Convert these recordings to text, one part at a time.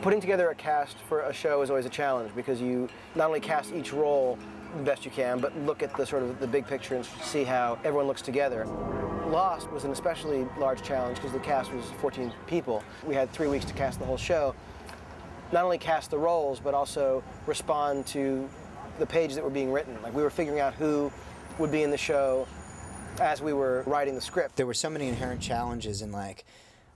Putting together a cast for a show is always a challenge because you not only cast each role the best you can, but look at the sort of the big picture and see how everyone looks together. Lost was an especially large challenge because the cast was 14 people. We had 3 weeks to cast the whole show. Not only cast the roles, but also respond to the pages that were being written. Like, we were figuring out who would be in the show as we were writing the script. There were so many inherent challenges in, like,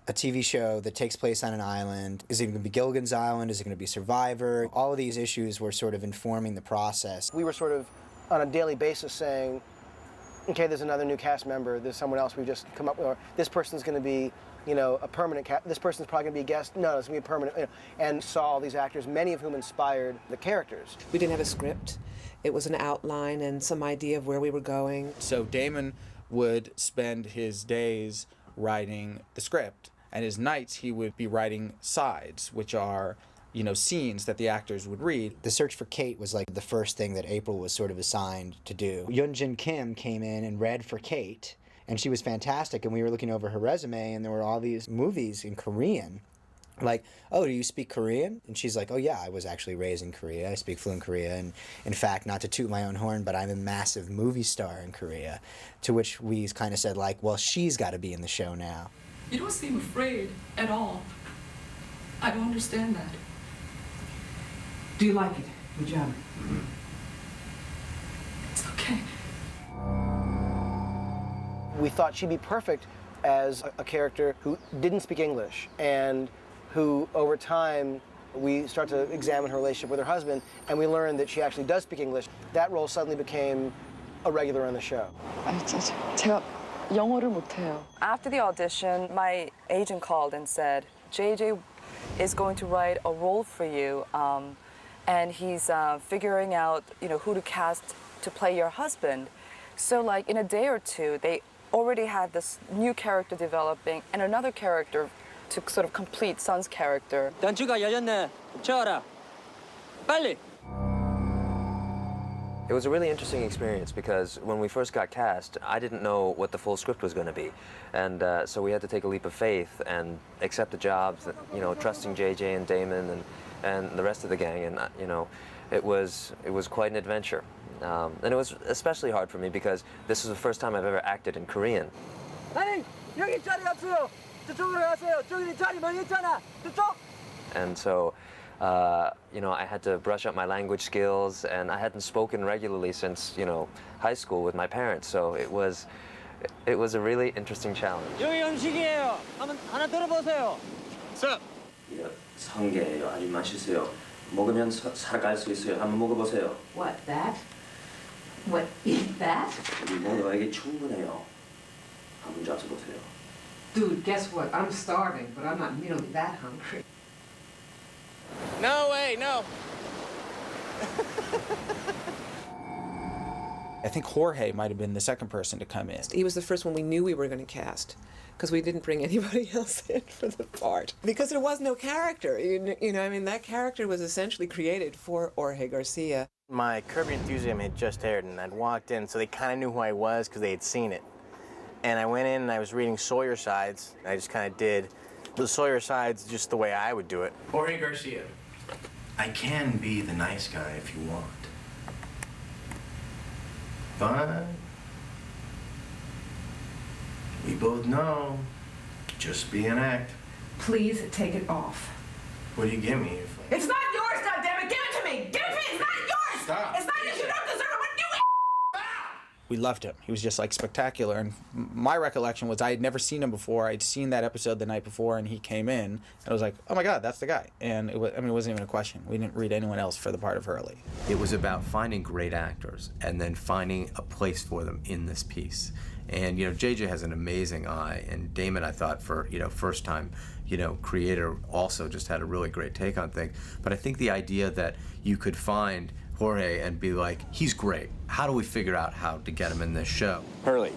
a TV show that takes place on an island. Is it going to be Gilligan's Island? Is it going to be Survivor? All of these issues were sort of informing the process. We were sort of on a daily basis saying, okay, there's another new cast member, there's someone else we've just come up with, or this person's going to be, you know, a permanent cast, this person's probably going to be a guest, no, it's going to be a permanent, you know, and saw all these actors, many of whom inspired the characters. We didn't have a script. It was an outline and some idea of where we were going. So Damon would spend his days writing the script, and his nights he would be writing sides, which are, you know, scenes that the actors would read. The search for Kate was like the first thing that April was sort of assigned to do. Yoonjin Kim came in and read for Kate, and she was fantastic, and we were looking over her resume, and there were all these movies in Korean. Like, oh, do you speak Korean? And she's like, oh yeah, I was actually raised in Korea. I speak fluent Korean. And in fact, not to toot my own horn, but I'm a massive movie star in Korea. To which we kind of said, like, well, she's got to be in the show now. You don't seem afraid at all. I don't understand that. Do you like it? Good job. It's okay. We thought she'd be perfect as a character who didn't speak English and who, over time, we start to examine her relationship with her husband, and we learned that she actually does speak English. That role suddenly became a regular on the show. 제가 영어를 못해요. After the audition, my agent called and said, JJ is going to write a role for you, and he's figuring out, you know, who to cast to play your husband. So, like, in a day or two, they already had this new character developing and another character to sort of complete Sun's character. 단추가 열렸네. 채워라. 빨리. It was a really interesting experience because when we first got cast, I didn't know what the full script was going to be. And so we had to take a leap of faith and accept the jobs, you know, trusting JJ and Damon and the rest of the gang. And, you know, it was quite an adventure. And it was especially hard for me because this was the first time I've ever acted in Korean. And so, you know, I had to brush up my language skills, and I hadn't spoken regularly since, you know, high school with my parents. So it was a really interesting challenge. 여기 음식이에요. 한번 하나 들어보세요. 자. 이거 성게예요. 아주 맛있어요. 먹으면 살아갈 수 있어요. 한번 먹어보세요. What, that? What is that? 우리 모두에게 충분해요. 한번 잡숴보세요. Dude, guess what? I'm starving, but I'm not nearly that hungry. No way, no. I think Jorge might have been the second person to come in. He was the first one we knew we were going to cast, because we didn't bring anybody else in for the part. Because there was no character. You know, I mean, that character was essentially created for Jorge Garcia. My Curb Your Enthusiasm had just aired, and I'd walked in, so they kind of knew who I was because they had seen it. And I went in and I was reading Sawyer Sides. And I just kind of did the Sawyer Sides just the way I would do it. Jorge Garcia, I can be the nice guy if you want. But we both know, just be an act. Please take it off. What do you give me? It's not yours, goddammit! Give it to me! Give it to me! It's not yours! Stop. It's not yours! You don't deserve it! What do you We loved him. He was just like spectacular. And my recollection was I had never seen him before. I'd seen that episode the night before, and he came in, and I was like, oh my God, that's the guy. And it was, I mean, it wasn't even a question. We didn't read anyone else for the part of Hurley. It was about finding great actors and then finding a place for them in this piece. And, you know, JJ has an amazing eye, and Damon, I thought, for, you know, first time, you know, creator, also just had a really great take on things. But I think the idea that you could find Jorge and be like, he's great. How do we figure out how to get him in this show? Hurley.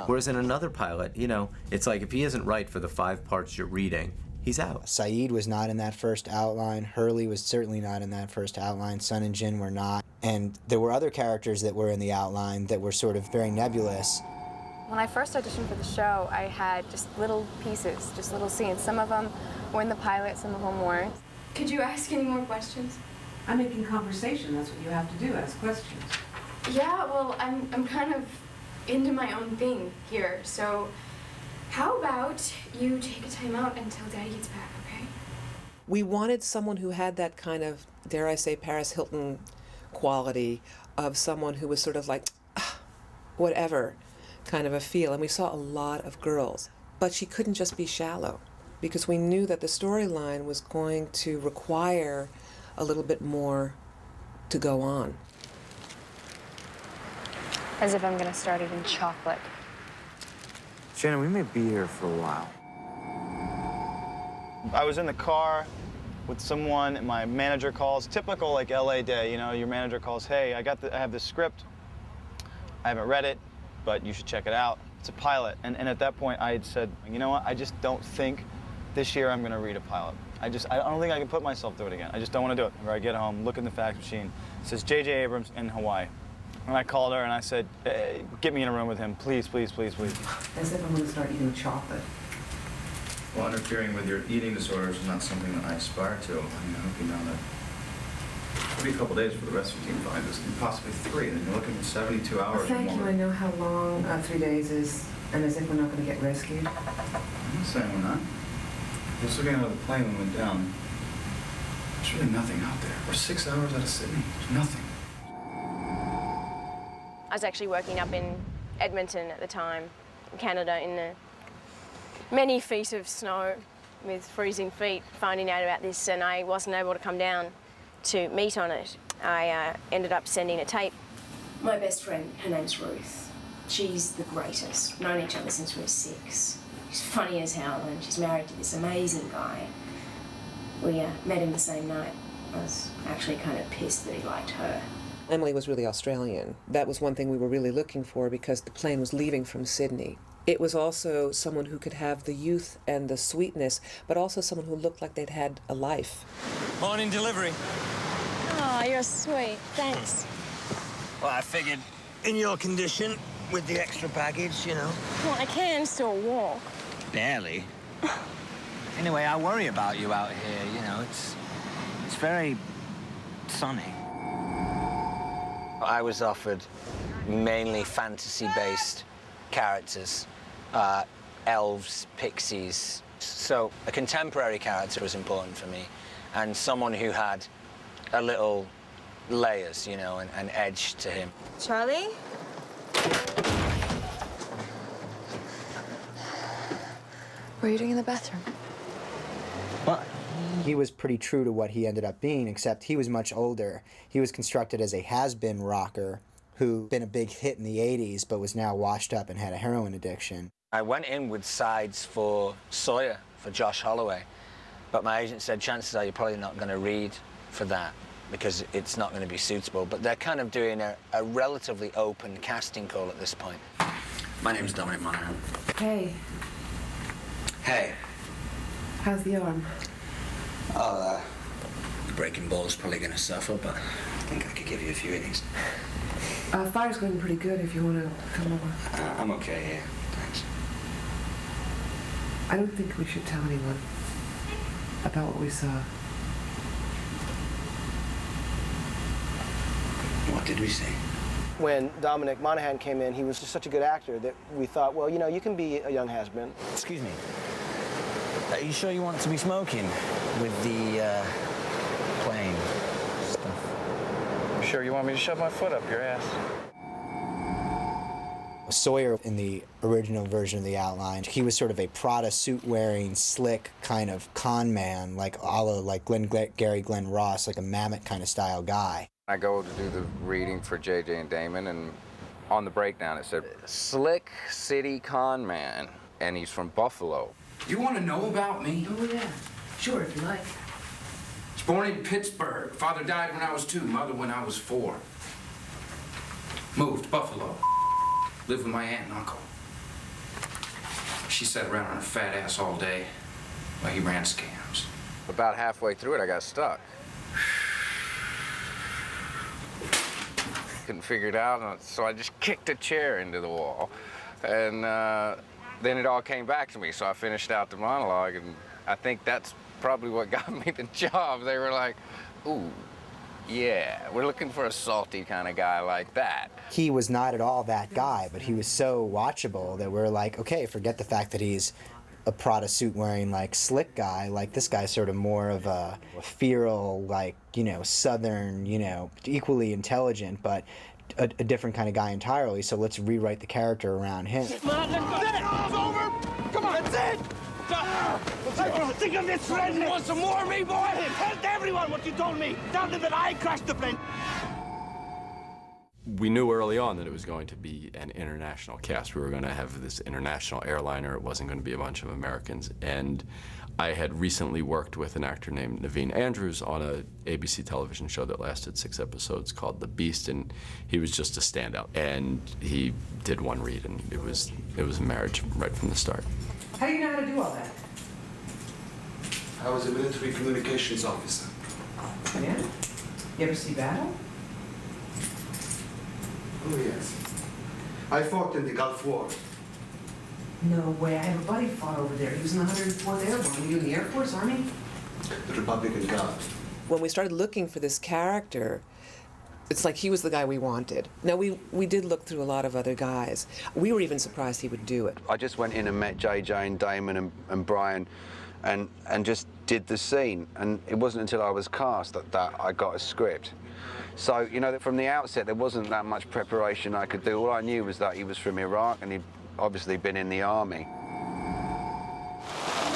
Whereas in another pilot, you know, it's like if he isn't right for the 5 parts you're reading, he's out. Saeed was not in that first outline. Hurley was certainly not in that first outline. Sun and Jin were not. And there were other characters that were in the outline that were sort of very nebulous. When I first auditioned for the show, I had just little pieces, just little scenes. Some of them were in the pilot, some of them weren't. Could you ask any more questions? I'm making conversation. That's what you have to do, ask questions. Yeah, well, I'm kind of into my own thing here, so how about you take a time out until Daddy gets back, okay? We wanted someone who had that kind of, dare I say, Paris Hilton quality of someone who was sort of like, whatever kind of a feel. And we saw a lot of girls. But she couldn't just be shallow, because we knew that the storyline was going to require a little bit more to go on. As if I'm gonna start eating chocolate. Shannon, we may be here for a while. I was in the car with someone, and my manager calls. Typical like LA day, you know, your manager calls, hey, I have this script. I haven't read it, but you should check it out. It's a pilot. And at that point I had said, you know what, I just don't think this year I'm gonna read a pilot. I don't think I can put myself through it again. I just don't wanna do it. Where I get home, look in the fax machine, it says J.J. Abrams in Hawaii. And I called her and I said, hey, get me in a room with him, please, please, please, please. As if I'm going to start eating chocolate. Well, interfering with your eating disorders is not something that I aspire to. I mean, I hope you know that. It'll be a couple days for the rest of your team to find this, and possibly 3, and then you're looking at 72 hours or Thank more. you. I know how long 3 days is, and as if we're not going to get rescued. I'm not saying we're not. Just looking out of the plane when we went down, there's really nothing out there. We're 6 hours out of Sydney. There's nothing. I was actually working up in Edmonton at the time, in Canada, in the many feet of snow with freezing feet, finding out about this, and I wasn't able to come down to meet on it. I ended up sending a tape. My best friend, her name's Ruth. She's the greatest. Known each other since we were 6. She's funny as hell, and she's married to this amazing guy. We met him the same night. I was actually kind of pissed that he liked her. Emily was really Australian. That was one thing we were really looking for, because the plane was leaving from Sydney. It was also someone who could have the youth and the sweetness, but also someone who looked like they'd had a life. Morning delivery. Oh, you're sweet. Thanks. Well, I figured in your condition, with the extra baggage, you know. Well, I can still walk. Barely. Anyway, I worry about you out here, you know. It's very sunny. I was offered mainly fantasy-based characters, elves, pixies. So a contemporary character was important for me, and someone who had a little layers, you know, and edge to him. Charlie? What are you doing in the bathroom? What? He was pretty true to what he ended up being, except he was much older. He was constructed as a has-been rocker who'd been a big hit in the 80s, but was now washed up and had a heroin addiction. I went in with sides for Sawyer, for Josh Holloway, but my agent said, chances are you're probably not going to read for that because it's not going to be suitable. But they're kind of doing a relatively open casting call at this point. My name's Dominic Monaghan. Hey, Hey. how's the arm? Oh, the breaking ball's probably going to suffer, but I think I could give you a few innings. Fire's going pretty good if you want to come over. I'm okay here. Thanks. I don't think we should tell anyone about what we saw. What did we see? When Dominic Monaghan came in, he was just such a good actor that we thought, well, you know, you can be a young has-been. Excuse me. Are you sure you want to be smoking with the plane stuff? Sure, you want me to shove my foot up your ass? Sawyer, in the original version of the outline, he was sort of a Prada suit-wearing, slick kind of con man, like a la like Gary Glenn Ross, like a Mamet kind of style guy. I go to do the reading for JJ and Damon, and on the breakdown it said, slick city con man, and he's from Buffalo. You want to know about me? Oh, yeah. Sure, if you like. I was born in Pittsburgh. Father died when I was 2, mother when I was 4. Moved to Buffalo. Lived with my aunt and uncle. She sat around on her fat ass all day while he ran scams. About halfway through it, I got stuck. Couldn't figure it out, so I just kicked a chair into the wall. And then it all came back to me, so I finished out the monologue, and I think that's probably what got me the job. They were like, ooh, yeah, we're looking for a salty kind of guy like that. He was not at all that guy, but he was so watchable that we're like, okay, forget the fact that he's a Prada suit wearing like slick guy. Like this guy's sort of more of a feral, like, you know, southern, you know, equally intelligent, but a different kind of guy entirely. So let's rewrite the character around him. Come on, let's go. That's it. It's over. Come on. That's it. Think of this friend. You want some more of me, boy? Tell everyone what you told me. Tell them that I crashed the plane. We knew early on that it was going to be an international cast. We were going to have this international airliner. It wasn't going to be a bunch of Americans. And I had recently worked with an actor named Naveen Andrews on a ABC television show that lasted 6 episodes called The Beast, and he was just a standout. And he did one read, and it was a marriage right from the start. How do you know how to do all that? I was a military communications officer. Yeah? You ever see battle? Oh, yes. I fought in the Gulf War. No way. I have a buddy fought over there. He was in the 104th Airborne. Were you in the Air Force, Army? The Republican Guard. When we started looking for this character, it's like he was the guy we wanted. Now, we did look through a lot of other guys. We were even surprised he would do it. I just went in and met JJ and Damon and Brian and just did the scene. And it wasn't until I was cast that I got a script. So, you know, from the outset, there wasn't that much preparation I could do. All I knew was that he was from Iraq and he'd obviously been in the army.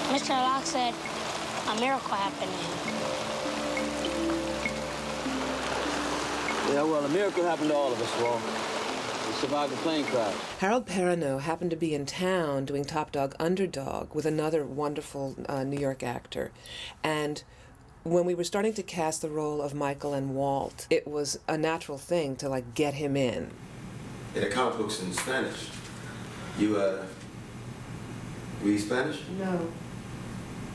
Mr. Locke said a miracle happened. Yeah, well, a miracle happened to all of us, Walt. We survived the plane crash. Harold Perrineau happened to be in town doing Top Dog Underdog with another wonderful New York actor. And when we were starting to cast the role of Michael and Walt, it was a natural thing to, like, get him in. In the comic books in Spanish. You, read Spanish? No.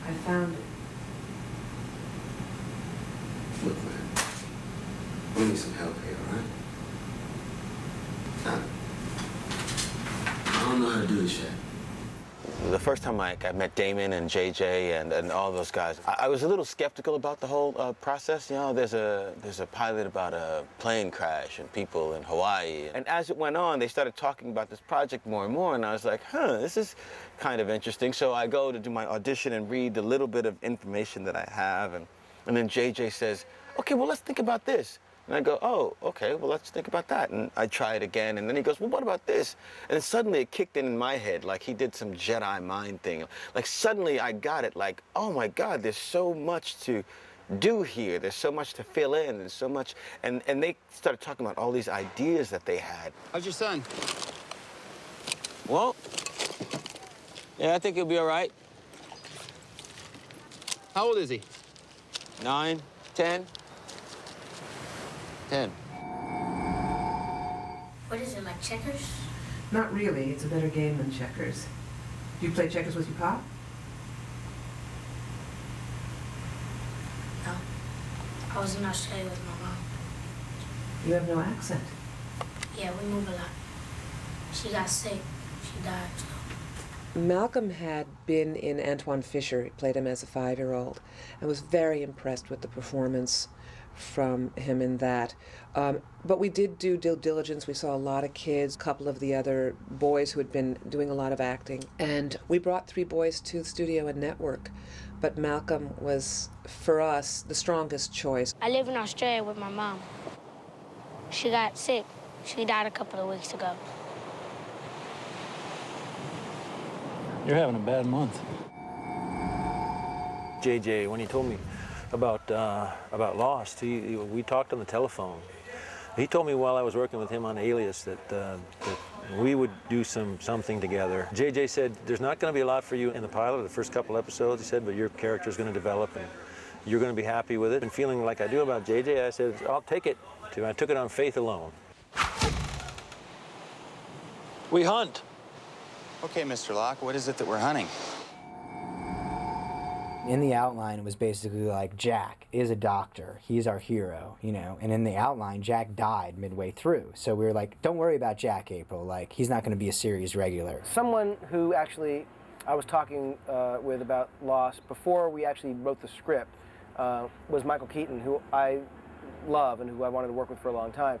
I found it. Look, man. We need some help here, all right? I don't know how to do this yet. The first time I met Damon and JJ and all those guys, I was a little skeptical about the whole process. You know, there's a pilot about a plane crash and people in Hawaii. And as it went on, they started talking about this project more and more, and I was like, this is kind of interesting. So I go to do my audition and read the little bit of information that I have, and then JJ says, okay, well, let's think about this. And I go, oh, okay, well, let's think about that. And I try it again, and then he goes, well, what about this? And then suddenly it kicked in my head, like he did some Jedi mind thing. Like suddenly I got it, like, oh my God, there's so much to do here. There's so much to fill in, there's so much. And they started talking about all these ideas that they had. How's your son? Well, yeah, I think he'll be all right. How old is he? 9, 10? 10. What is it, like checkers? Not really. It's a better game than checkers. Do you play checkers with your pop? No. I was in Australia with my mom. You have no accent. Yeah, we move a lot. She got sick. She died, so. Malcolm had been in Antoine Fisher. He played him as a 5-year-old and was very impressed with the performance from him in that. But we did do due diligence. We saw a lot of kids, a couple of the other boys who had been doing a lot of acting. And we brought 3 boys to the studio and network. But Malcolm was, for us, the strongest choice. I live in Australia with my mom. She got sick. She died a couple of weeks ago. You're having a bad month. JJ, when he told me about Lost, we talked on the telephone. He told me while I was working with him on Alias that we would do something together. JJ said, there's not going to be a lot for you in the pilot, the first couple episodes, he said, but your character's going to develop and you're going to be happy with it. And feeling like I do about JJ, I said, I'll take it. I took it on faith alone. We hunt. Okay, Mr. Locke, what is it that we're hunting? In the outline, it was basically like, Jack is a doctor. He's our hero, you know. And in the outline, Jack died midway through. So we were like, don't worry about Jack, April. Like, he's not going to be a series regular. Someone who actually I was talking with about Lost before we actually wrote the script was Michael Keaton, who I love and who I wanted to work with for a long time.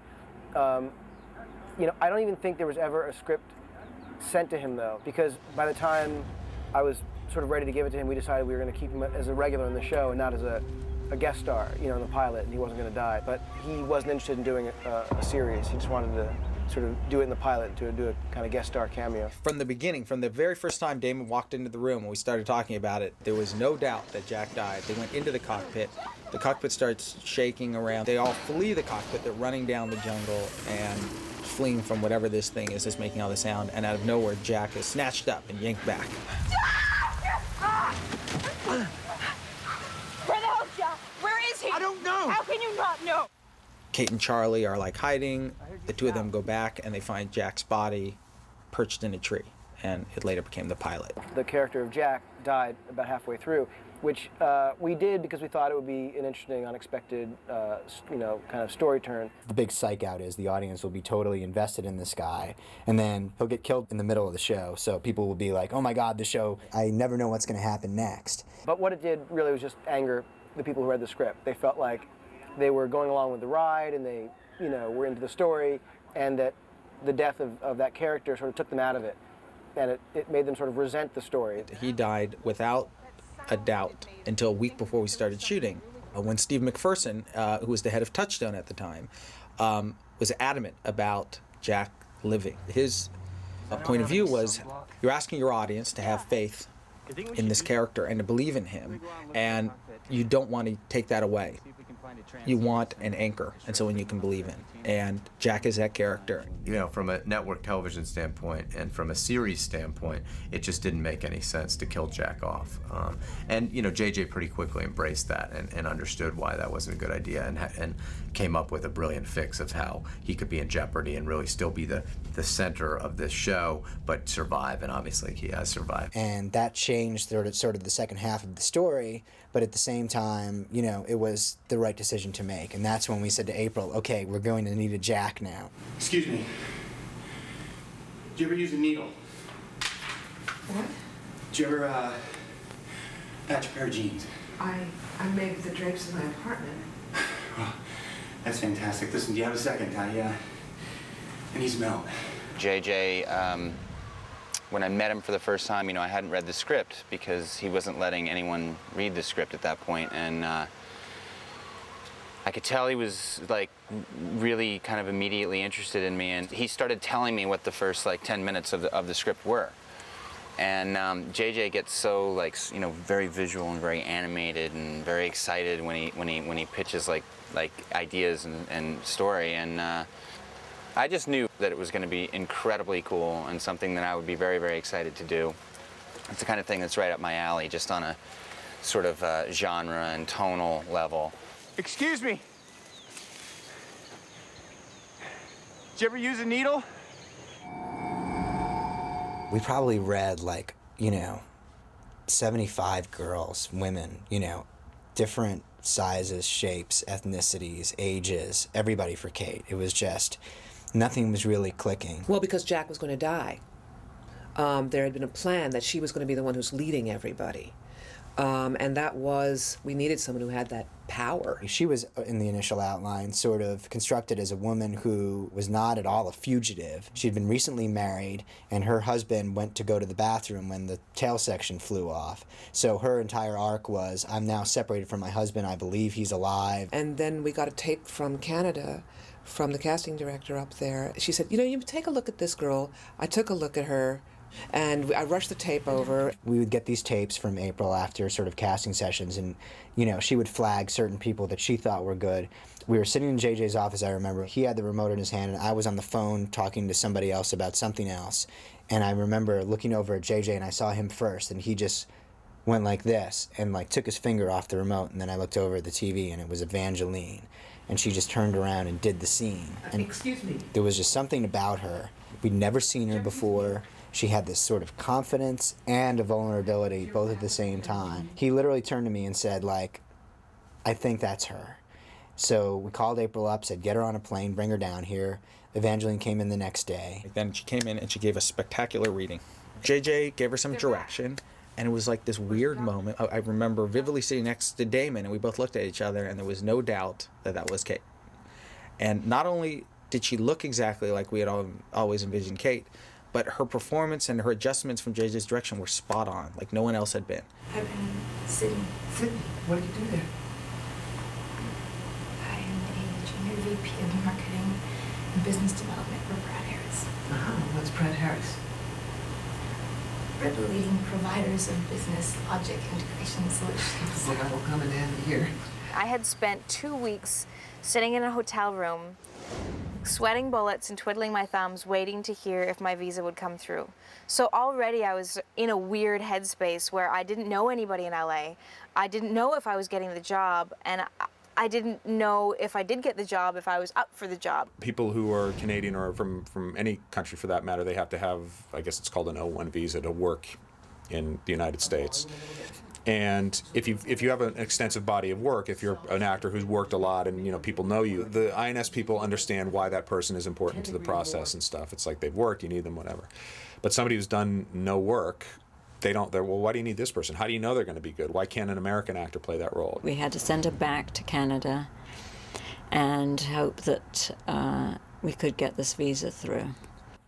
You know, I don't even think there was ever a script sent to him, though, because by the time I was sort of ready to give it to him, we decided we were going to keep him as a regular in the show and not as a guest star, you know, in the pilot, and he wasn't going to die. But he wasn't interested in doing a series. He just wanted to sort of do it in the pilot, to do a kind of guest star cameo. From the beginning, from the very first time Damon walked into the room when we started talking about it, there was no doubt that Jack died. They went into the cockpit. The cockpit starts shaking around. They all flee the cockpit. They're running down the jungle and fleeing from whatever this thing is that's making all the sound. And out of nowhere, Jack is snatched up and yanked back. Where the hell's Jack? Where is he? I don't know. How can you not know? Kate and Charlie are like hiding. The two of them go back and they find Jack's body perched in a tree. And it later became the pilot. The character of Jack died about halfway through, which we did because we thought it would be an interesting, unexpected, you know, kind of story turn. The big psych out is the audience will be totally invested in this guy, and then he'll get killed in the middle of the show. So people will be like, oh my God, the show, I never know what's going to happen next. But what it did really was just anger the people who read the script. They felt like they were going along with the ride and they, you know, were into the story, and that the death of that character sort of took them out of it. And it made them sort of resent the story. He died without a doubt until a week before we started shooting, when Steve McPherson, who was the head of Touchstone at the time, was adamant about Jack living. His point of view was, you're asking your audience to have faith in this character and to believe in him, and you don't want to take that away. You want an anchor, and someone you can believe in. And Jack is that character. You know, from a network television standpoint and from a series standpoint, it just didn't make any sense to kill Jack off. And, you know, JJ pretty quickly embraced that and understood why that wasn't a good idea and came up with a brilliant fix of how he could be in jeopardy and really still be the center of this show, but survive, and obviously he has survived. And that changed sort of the second half of the story, but at the same time, you know, it was the right decision to make. And that's when we said to April, okay, we're going to need a Jack now. Excuse me. Did you ever use a needle? What? Did you ever, patch a pair of jeans? I made the drapes in my apartment. Well, that's fantastic. Listen, do you have a second? I need some help. JJ, when I met him for the first time, you know, I hadn't read the script because he wasn't letting anyone read the script at that point, and I could tell he was like really kind of immediately interested in me, and he started telling me what the first like 10 minutes of the script were. And JJ gets so like, you know, very visual and very animated and very excited when he pitches like ideas and story, and I just knew that it was going to be incredibly cool and something that I would be very, very excited to do. It's the kind of thing that's right up my alley, just on a sort of genre and tonal level. Excuse me. Did you ever use a needle? We probably read like, you know, 75 girls, women, you know, different sizes, shapes, ethnicities, ages, everybody for Kate. It was just, nothing was really clicking. Well, because Jack was going to die. There had been a plan that she was going to be the one who's leading everybody. And that was, we needed someone who had that power. She was, in the initial outline, sort of constructed as a woman who was not at all a fugitive. She'd been recently married, and her husband went to go to the bathroom when the tail section flew off. So her entire arc was, I'm now separated from my husband, I believe he's alive. And then we got a tape from Canada, from the casting director up there. She said, you know, you take a look at this girl. I took a look at her, and I rushed the tape over. We would get these tapes from April after sort of casting sessions, and, you know, she would flag certain people that she thought were good. We were sitting in JJ's office, I remember. He had the remote in his hand, and I was on the phone talking to somebody else about something else. And I remember looking over at JJ, and I saw him first, and he just went like this, and like took his finger off the remote, and then I looked over at the TV, and it was Evangeline. And she just turned around and did the scene. And excuse me. There was just something about her. We'd never seen her before. She had this sort of confidence and a vulnerability both at the same time. He literally turned to me and said, like, I think that's her. So we called April up, said, get her on a plane, bring her down here. Evangeline came in the next day. Then she came in and she gave a spectacular reading. JJ gave her some direction, and it was like this weird moment. I remember vividly sitting next to Damon, and we both looked at each other, and there was no doubt that that was Kate. And not only did she look exactly like we had always envisioned Kate, but her performance and her adjustments from JJ's direction were spot on, like no one else had been. I've been sitting. Sydney, what do you do there? I am a junior VP of marketing and business development for Pratt Harris. What's Pratt Harris? We're the leading providers of business logic integration solutions. Well, that'll come in handy here. I had spent 2 weeks sitting in a hotel room, sweating bullets and twiddling my thumbs, waiting to hear if my visa would come through. So already I was in a weird headspace where I didn't know anybody in LA. I didn't know if I was getting the job, and I didn't know if I did get the job, if I was up for the job. People who are Canadian or from any country for that matter, they have to have, I guess it's called an O1 visa to work in the United States. And if you have an extensive body of work, if you're an actor who's worked a lot and people know you, the INS people understand why that person is important to the process and stuff. It's like they've worked, you need them, whatever. But somebody who's done no work, they're well, why do you need this person? How do you know they're going to be good? Why can't an American actor play that role? We had to send her back to Canada and hope that we could get this visa through.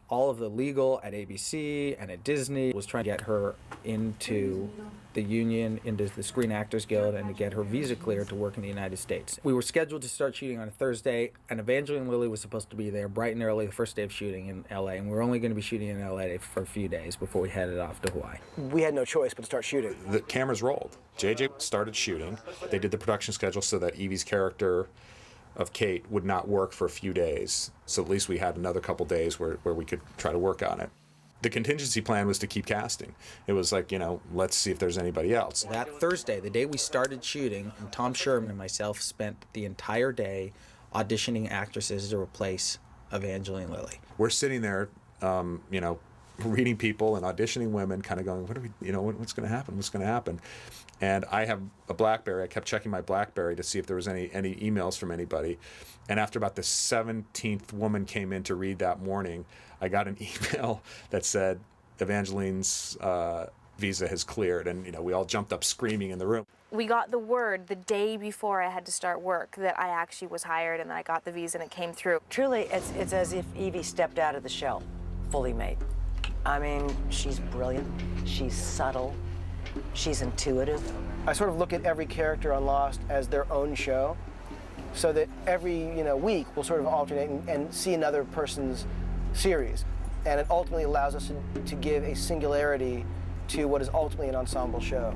All of the legal at ABC and at Disney was trying to get her into the union, into the Screen Actors Guild, and to get her visa cleared to work in the United States. We were scheduled to start shooting on a Thursday, and Evangeline Lilly was supposed to be there bright and early the first day of shooting in LA, and we were only going to be shooting in LA for a few days before we headed off to Hawaii. We had no choice but to start shooting. The cameras rolled. JJ started shooting. They did the production schedule so that Evie's character of Kate would not work for a few days. So at least we had another couple days where we could try to work on it. The contingency plan was to keep casting. It was like, let's see if there's anybody else. That Thursday, the day we started shooting, Tom Sherman and myself spent the entire day auditioning actresses to replace Evangeline Lilly. We're sitting there, reading people and auditioning women, kind of going, what's going to happen? What's going to happen? And I have a BlackBerry. I kept checking my BlackBerry to see if there was any emails from anybody. And after about the 17th woman came in to read that morning, I got an email that said Evangeline's visa has cleared. And, we all jumped up screaming in the room. We got the word the day before I had to start work that I actually was hired and that I got the visa and it came through. Truly, it's as if Evie stepped out of the shell, fully made. I mean, she's brilliant, she's subtle, she's intuitive. I sort of look at every character on Lost as their own show, so that every week we'll sort of alternate and see another person's series, and it ultimately allows us to give a singularity to what is ultimately an ensemble show.